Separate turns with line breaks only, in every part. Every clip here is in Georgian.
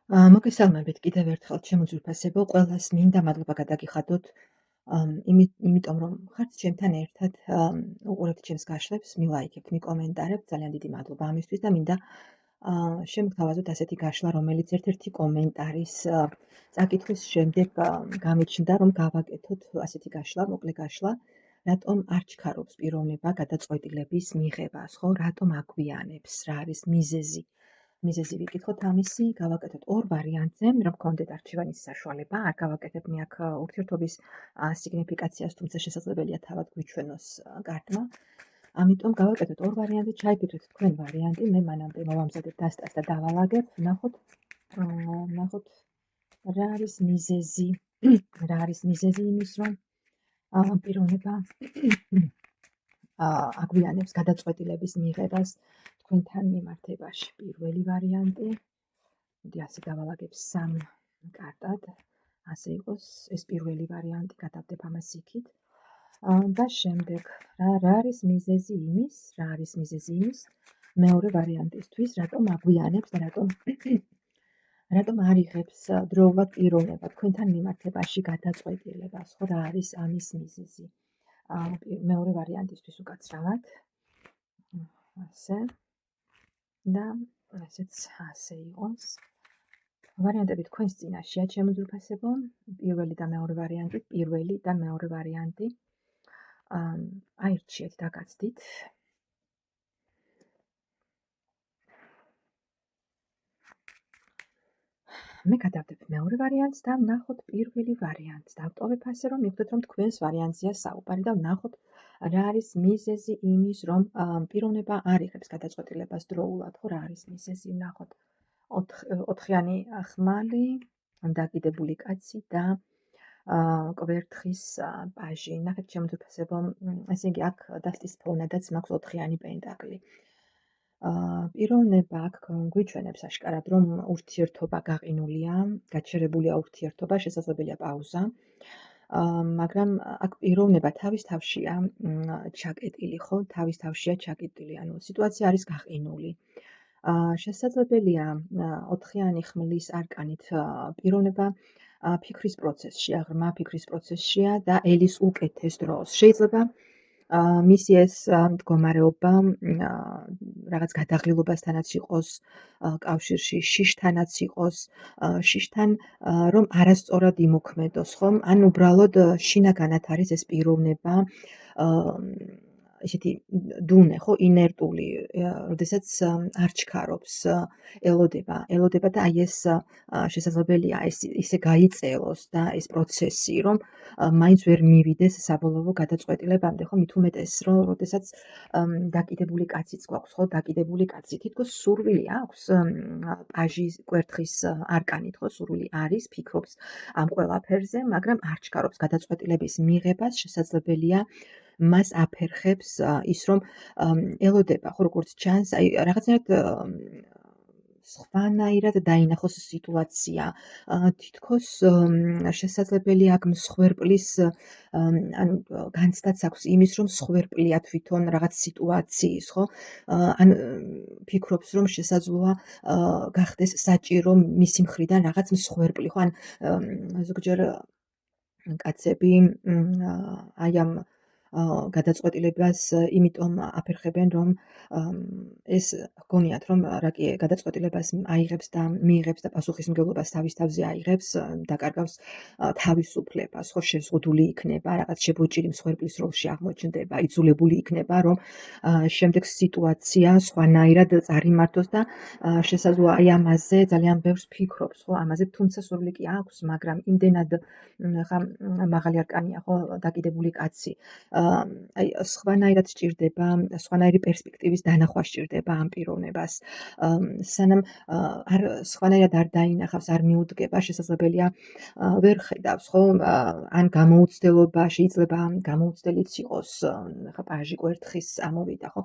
მოგესალმებით კიდევ ერთხელ ჩემო ძვირფასებო, ყველას მინდა მადლობა გადაგიხადოთ, იმიტომ რომ ხართ ჩემთან ერთად, უყურებთ ჩემს გაშლებს, მილაიქებთ, მიკომენტარებთ, ძალიან დიდი მადლობა ამისთვის და მინდა შემოგთავაზოთ ასეთი გაშლა, რომელიც ერთ-ერთი კომენტარის წაკითხვის შემდეგ გამიჩნდა, რომ გავაკეთოთ ასეთი გაშლა, მოკლე გაშლა, რატომ არ ჩქარობს პიროვნება გადაწყვეტილების მიღებას, ხო? რატომ აგვიანებს, რა არის მიზეზი ვიკითხოთ ამისი, გავაკეთოთ ორ ვარიანტზე, რომ გქონდეთ არჩევანის საშუალება, არ გავაკეთებ მე აქ ურთიერთობის სიგნიფიკაციას, თუმცა შესაძლებელია თავად გვიჩვენოს კარტმა. ამიტომ გავაკეთოთ ორ ვარიანტზე, ჩაიფიქრეთ თქვენ ვარიანტი, მე მანამდე მოვამზადებ დასტას და დავალაგებ, ვნახოთ რა არის მიზეზი, რა არის მიზეზი იმის, რომ პიროვნება აგვიანებს გადაწყვეტილების მიღებას თქვენთან მიმართებაში. პირველი ვარიანტი, მოდი ასე დავალაგებ 3 კარტად, ასე იყოს ეს პირველი ვარიანტი, გადავდებ ამას იქით. და შემდეგ რა არის მიზეზი იმის, მეორე ვარიანტისთვის, რატომ აგვიანებს და რატომ არ იღებს დროულად პიროვნება თქვენთან მიმართებაში გადაწყვეტილებას, ხო, რა არის ამის მიზეზი. მეორე ვარიანტისთვის უკაცრავად, ასე და ასეც ასე იყოს. ვარიანტები თქვენს წინაშეა, ჩემო ძვირფასებო, პირველი და მეორე ვარიანტი. აირჩიეთ და გაცდით. მე გადავდებ მეორე ვარიანტს და ვნახოთ პირველი ვარიანტს. დავტოვებ ასე, რომ მივხვდეთ, რომ თქვენს ვარიანტზეა საუბარი და ვნახოთ რა არის მიზეზი იმის, რომ პიროვნება არ იღებს გადაწყვეტილებას დროულად, ხო, რა არის მიზეზი, ვნახოთ. 4-იანი ხმალი, დაკიდებული კაცი და კვერთხის პაჟი. ნახეთ, ჩემო ძვირფასებო, ესე იგი, აქ დასტის ფონადაც მაქვს 4-იანი პენტაკლი. პიროვნება აქ გვიჩვენებს აშკარად, რომ ურთიერთობა გაყინულია, გაჩერებულია ურთიერთობა, შესაძლებელია პაუზა. მაგრამ აქ პიროვნება თავის თავშია ჩაკეტილი, ხო? თავის თავშია ჩაკეტილი, ანუ სიტუაცია არის გაყინული. შესაძლებელია 4-იანი ხმლის არკანით პიროვნება ფიქრის პროცესშია, ღრმა ფიქრის პროცესშია და ელის უკეთეს დროს. შეიძლება მისი ეს მდგომარეობა რაღაც გადაღლილობასთანაც იყოს კავშირში, შიშთანაც იყოს, შიშთან რომ არასწორად იმოქმედოს, ხომ? ან უბრალოდ შინაგანად არის ეს პიროვნება ესეთი დუნე, ხო, ინერტული, როდესაც არ ჩქარობს, ელოდება და აი ეს შესაძლებელია ისე გაიწელოს და ეს პროცესი, რომ მაინც ვერ მივიდეს საბოლოო გადაწყვეტილებამდე, ხო, მით უმეტეს, რომ როდესაც დაკიდებული კაციც გვაქვს, ხო, დაკიდებული კაცი, თითქოს სურვილი აქვს პაჟის კვერთხის არკანით, ხო, სურვილი არის, ფიქრობს ამ ყველაფერზე, მაგრამ არ ჩქარობს გადაწყვეტილების მიღებას, შესაძლებელია მას აფერხებს ის, რომ ელოდება, ხო, როგორც ჩანს, აი რაღაცნაირად სხვანაირად დაინახოს სიტუაცია. თითქოს შესაძლებელია აქ მსხვერპლის ან განცდაც აქვს იმის, რომ მსხვერპლია თვითონ რაღაც სიტუაციის, ხო? ან ფიქრობს, რომ შესაძლოა გახდეს საჭირო მისი მხრიდან რაღაც მსხვერპლი, ხო? ან ზოგჯერ კაცები აი ამ გადაწყვეტილებას იმიტომ აფერხებენ, რომ ეს გონიათ, რომ გადაწყვეტილებას აიღებს და მიიღებს და პასუხისმგებლობას თავის თავზე აიღებს, დაკარგავს თავისუფლებას, ხო, შეზღუდული იქნება, რაღაც შებოჭილი მსხვერპლის როლში აღმოჩნდება, იძულებული იქნება, რომ შემდეგ სიტუაცია სხვანაირად წარიმართოს და შესაძლოა აი ამაზე ძალიან ბევრს ფიქრობს, ხო, ამაზე, თუმცა სურვილი კი აქვს, მაგრამ იმდენად ხა მაღალი არკანია, ხო, დაკიდებული კაცი. აი სხვანაირად სჭირდება, სხვანაირი პერსპექტივის დანახვა სჭირდება ამ პიროვნებას. სანამ სხვანაირად არ დაინახავს, არ მიუდგება, შესაძლებელია ვერ ხედავს, ხო? ან გამოუცდელობა, შეიძლება გამოუცდელიც იყოს, ხა პაჟი კვერთხის ამოვიდა, ხო?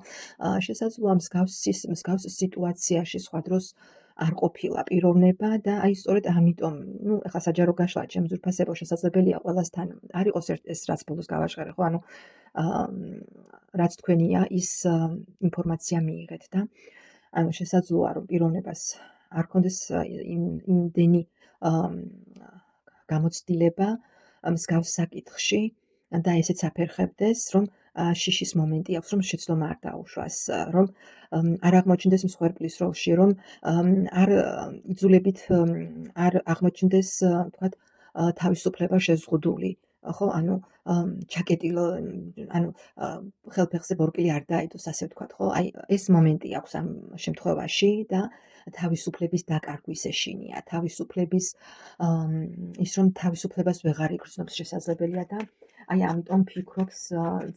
შესაძლოა მსგავს სიტუაციაში სხვა დროს არ ყოფილა პიროვნება და აი სწორედ ამიტომ, ნუ ეხლა საჯარო გაშლა ჩემ ძვირფასებო, შესაძლებელია ყველასთან არ იყოს ეს რაც ბოლოს გავაჟღერე, ხო? ანუ რაც თქვენია ის ინფორმაცია მიიღეთ და ანუ შესაძლოა რომ პიროვნებას არ გქონდეს იმდენი გამოცდილება მსგავს საკითხში და ესეც აფერხებდეს, რომ შიშის მომენტი აქვს, რომ შეცდომა არ დაუშვას, რომ არ აღმოჩნდეს მსხვერპლის როლში, რომ არ იძულებით არ აღმოჩნდეს თქვათ თავისუფლება შეზღუდული, ხო, ანუ ჩაკეტილ, ანუ ხელფეხზე ბორკილი არ დაიდოს, ასე ვთქვათ, ხო? აი ეს მომენტი აქვს ამ შემთხვევაში და თავისუფლების დაკარგვის ეშინია, თავისუფლების ის რომ თავისუფლებას ვეღარ იგრძნობს შესაძლებელია და აი ამიტომ ფიქრობს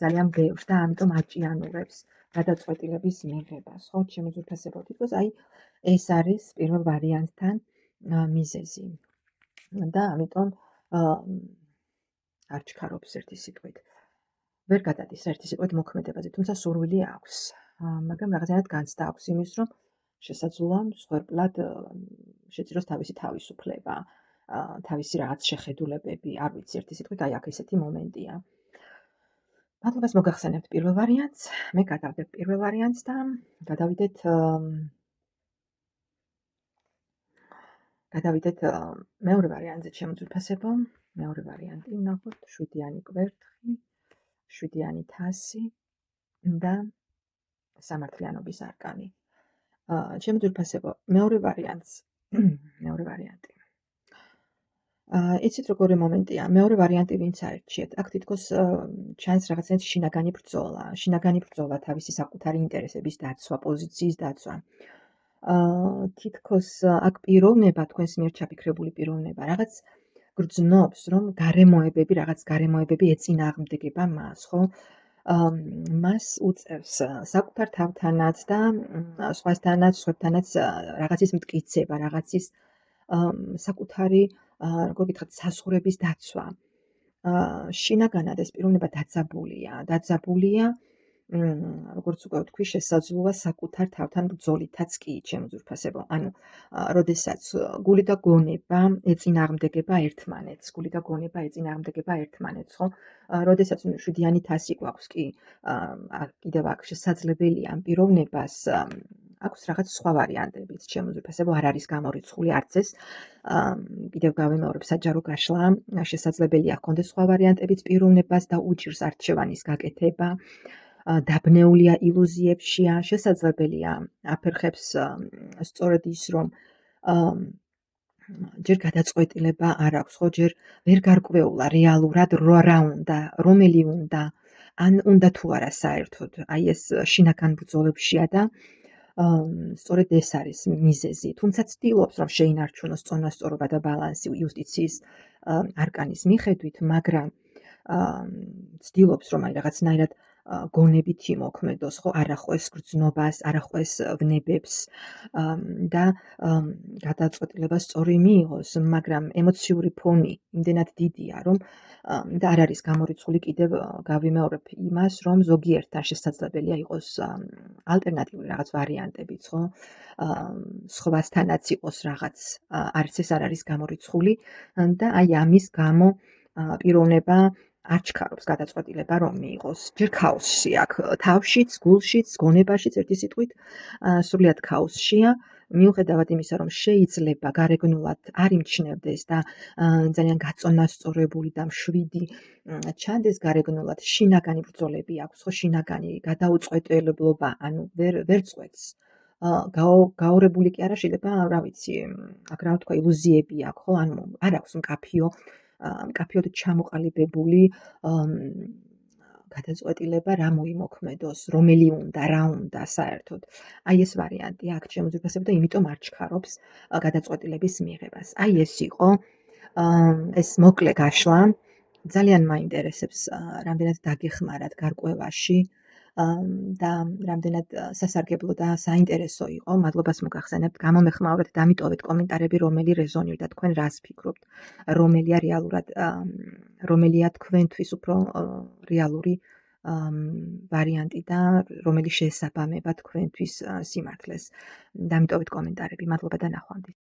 ძალიან ბევრს და ამიტომ აჭიანურებს გადაწყვეტილების მიღებას, ხო, ჩემო ძვირფასებო, თითქოს აი ეს არის პირველ ვარიანტთან მიზეზი. და ამიტომ არ ჩქარობს ერთი სიტყვით. ვერ გადადის ერთი სიტყვით მოქმედებაზე, თუმცა სურვილი აქვს. მაგრამ რაღაცნაირად განცდა აქვს იმის, რომ შესაძლოა მსხვერპლად შეწიროს თავისი თავისუფლება, თავისი რაღაც შეხედულებები, არ ვიცი, ერთი სიტყვით აი აქ ესეთი მომენტია. მადლობას მოგახსენებთ პირველ ვარიანტს, მე გადავდებ პირველ ვარიანტს და გადავიდეთ მეორე ვარიანტზე, ჩემო ძვირფასებო. მეორე ვარიანტი ნახოთ, 7-იანი კვერთხი, 7-იანი თასი და სამართლიანობის არკანი. ჩემო ძვირფასებო, მეორე ვარიანტი. იცით როგორი მომენტია, მეორე ვარიანტი ვინც აირჩიეთ, აქ თითქოს ჩანს რაღაცნაირად შინაგანი ბრძოლა, თავისი საკუთარი ინტერესების დაცვა, პოზიციის დაცვა. თითქოს აქ პიროვნება, თქვენს მიერ ჩაფიქრებული პიროვნება, რაღაც გრძნობს, რომ რაღაც გარემოებები ეწინააღმდეგება მას, ხო? მას უწევს საკუთარ თავთანაც და სხვებთანაც რაღაცის მტკიცება, რაღაცის საკუთარი, როგორ გითხრათ, საზღვრების დაცვა. შინაგანად ეს პიროვნება დაძაბულია, როგორც უკვე ვთქვი, შესაძლოა საკუთარ თავთან ბრძოლითაც კი, ჩემო ძვირფასებო. ანუ, როდესაც გული და გონება ეწინააღმდეგება ერთმანეთს, ხო? როდესაც 7-იანი თასი გვაქვს კი, კიდევ აქ შესაძლებელია ამ პიროვნებას აქვს რაღაც სხვა ვარიანტებიც, ჩემო ძვირფასებო, არ არის გამორიცხული არც ეს. კიდევ გავიმეორებ, საჯარო გაშლა შესაძლებელია ჰქონდეს სხვა ვარიანტებიც პიროვნებას და უჭირს არჩევანის გაკეთება. დაბნეულია ილუზიებშია, შესაძლებელია აფერხებს სწორედ ის, რომ ჯერ გადაწყვეტილება არ აქვს, ხო, ჯერ ვერ გარკვეულა რეალურად რა უნდა, რომელი უნდა, ან უნდა თუ არა საერთოდ. აი ეს შინაგან ბრძოლებშია და სწორედ ეს არის მიზეზი. თუმცა ცდილობს, რომ შეინარჩუნოს წონასწორობა და ბალანსი იუსტიციის არკანის მიხედვით, მაგრამ ცდილობს, რომ აი რაღაცნაირად გონებით იმოქმედოს, ხო, არ ახვეს გრძნობას, არ ახვეს ვნებებს და გადაწყვეტილება სწორი მიიღოს, მაგრამ ემოციური ფონი იმდენად დიდია, რომ და არ არის გამორიცხული, კიდევ გავიმეორებ იმას, რომ ზოგიერთთან შესაძლებელია იყოს ალტერნატიული რაღაც ვარიანტებიც, ხო? სხვასთანაც იყოს რაღაც, არც ეს არ არის გამორიცხული და აი ამის გამო პიროვნება არ ჩქარობს გადაწყვეტილება რომ მიიღოს. ჯერ ქაოსში აქ, თავშიც, გულშიც, გონებაშიც, ერთი სიტყვით, სრულიად ქაოსშია. მიუხედავად იმისა, რომ შეიძლება გარეგნულად არ იმჩნევდეს და ძალიან გაწონასწორებული და მშვიდი ჩანდეს გარეგნულად, შინაგანი ბრძოლები აქვს, ხო, შინაგანი გადაუწყვეტლობა, ანუ ვერ წყვეტს. გაორებული კი არა, შეიძლება, რა ვიცი, აქ რა ვთქვა, ილუზიები აქვს, ხო, ანუ არ აქვს მკაფიოდ ჩამოყალიბებული გადაწყვეტილება რა მოიმოქმედოს, რომელი უნდა, რა უნდა საერთოდ. აი ეს ვარიანტია აქ ჩემო ძვირფასებო და იმიტომ არ ჩქარობს გადაწყვეტილების მიღებას. აი ეს იყო ეს მოკლე გაშლა. ძალიან მაინტერესებს რამდენად დაგეხმარათ გარკვევაში და რამდენად სასარგებლო და საინტერესო იყო. მადლობას მოგახსენებთ, გამომეხმაურეთ, დამიტოვეთ კომენტარები, რომელი რეზონირდა, თქვენ რას ფიქრობთ, რომელია თქვენთვის უფრო რეალური ვარიანტი და რომელი შეესაბამება თქვენთვის სიმართლეს. დამიტოვეთ კომენტარები. მადლობა და ნახვამდის.